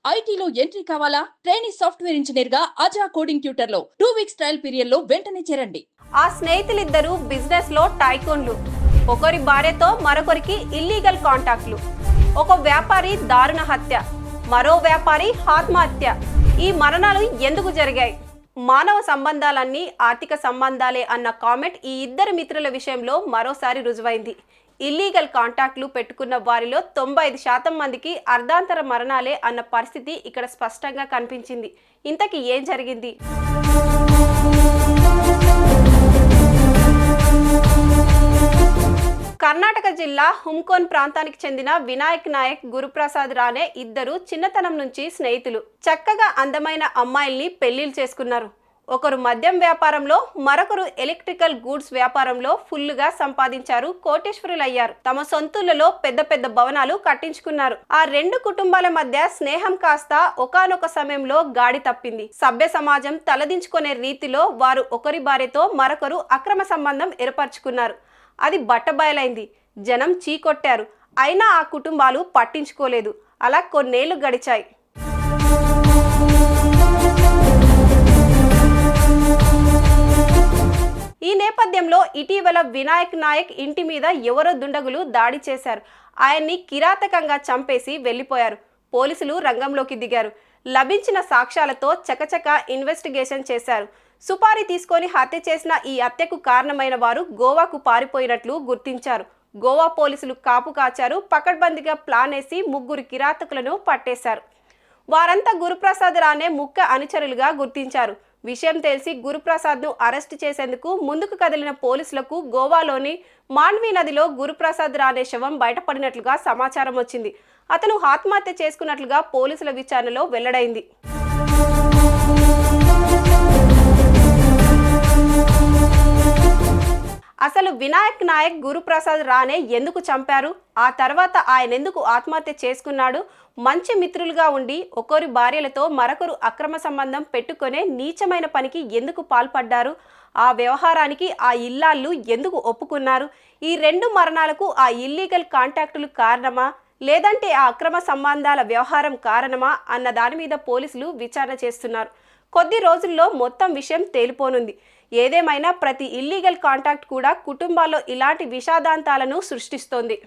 ఐటీలో ఎంట్రీ కావాలా? Training software engineer గా అజా కోడింగ్ ట్యూటర్ లో 2 వీక్స్ ట్రయల్ పీరియడ్ లో వెంటనే చేరండి. ఆ స్నేహితులిద్దరూ బిజినెస్ లో టైకూన్లు. ఒకరి భార్యతో మరొకరికి ఇల్లీగల్ కాంటాక్ట్లు. ఒక వ్యాపారి దారుణ హత్య, మరో వ్యాపారి ఆత్మహత్య. ఈ మరణాలు ఎందుకు జరిగాయి? మానవ సంబంధాలన్నీ ఆర్థిక సంబంధాలే అన్న కామెంట్ ఈ ఇద్దరు మిత్రుల విషయంలో మరోసారి రుజువైంది. ఇల్లీగల్ కాంటాక్ట్లు పెట్టుకున్న వారిలో 95% మందికి అర్ధాంతర మరణాలే అన్న పరిస్థితి ఇక్కడ స్పష్టంగా కనిపించింది. ఇంతకీ ఏం జరిగింది? కర్ణాటక జిల్లా హుమ్కోన్ ప్రాంతానికి చెందిన వినాయక్ నాయక్, గురుప్రసాద్ రానే ఇద్దరు చిన్నతనం నుంచి స్నేహితులు. చక్కగా అందమైన అమ్మాయిల్ని పెళ్లిళ్ళు చేసుకున్నారు. ఒకరు మద్యం వ్యాపారంలో, మరొకరు ఎలక్ట్రికల్ గూడ్స్ వ్యాపారంలో ఫుల్లుగా సంపాదించారు, కోటేశ్వరులయ్యారు. తమ సొంతూళ్లలో పెద్ద పెద్ద భవనాలు కట్టించుకున్నారు. ఆ రెండు కుటుంబాల మధ్య స్నేహం కాస్త ఒకానొక సమయంలో గాడి తప్పింది. సభ్య సమాజం తలదించుకునే రీతిలో వారు ఒకరి భార్యతో మరొకరు అక్రమ సంబంధం ఏర్పరచుకున్నారు. అది బట్టబయలైంది. జనం చీకొట్టారు. అయినా ఆ కుటుంబాలు పట్టించుకోలేదు. అలా కొన్నేళ్లు గడిచాయి. ఈ నేపథ్యంలో ఇటీవల వినాయక్ నాయక్ ఇంటి మీద ఎవరో దుండగులు దాడి చేశారు. ఆయన్ని కిరాతకంగా చంపేసి వెళ్లిపోయారు. పోలీసులు రంగంలోకి దిగారు. లభించిన సాక్ష్యాలతో చకచక ఇన్వెస్టిగేషన్ చేశారు. సుపారీ తీసుకొని హత్య చేసిన ఈ హత్యకు కారణమైన వారు గోవాకు పారిపోయినట్లు గుర్తించారు. గోవా పోలీసులు కాపు కాచారు. పకడ్బందీగా ప్లాన్ వేసి 3 కిరాతకులను పట్టేశారు. వారంతా గురుప్రసాద్ రానే ముఖ్య అనుచరులుగా గుర్తించారు. విషయం తెలిసి గురుప్రసాద్ను అరెస్టు చేసేందుకు ముందుకు కదిలిన పోలీసులకు గోవాలోని మాండ్వి నదిలో గురుప్రసాద్ రానే శవం బయటపడినట్లుగా సమాచారం వచ్చింది. అతను ఆత్మహత్య చేసుకున్నట్లుగా పోలీసుల విచారణలో వెల్లడైంది. అసలు వినాయక్ నాయక్ గురుప్రసాద్ రానే ఎందుకు చంపారు? ఆ తర్వాత ఆయన ఎందుకు ఆత్మహత్య చేసుకున్నాడు? మంచి మిత్రులుగా ఉండి ఒకరి భార్యలతో మరొకరు అక్రమ సంబంధం పెట్టుకునే నీచమైన పనికి ఎందుకు పాల్పడ్డారు? ఆ వ్యవహారానికి ఆ ఇల్లాళ్ళు ఎందుకు ఒప్పుకున్నారు? ఈ 2 మరణాలకు ఆ ఇల్లీగల్ కాంటాక్టులు కారణమా, లేదంటే ఆ అక్రమ సంబంధాల వ్యవహారం కారణమా అన్న దాని మీద పోలీసులు విచారణ చేస్తున్నారు. కొద్ది రోజుల్లో మొత్తం విషయం తేలిపోనుంది. ఏదేమైనా ప్రతి ఇల్లీగల్ కాంటాక్ట్ కూడా కుటుంబాల్లో ఇలాంటి విషాదాంతాలను సృష్టిస్తోంది.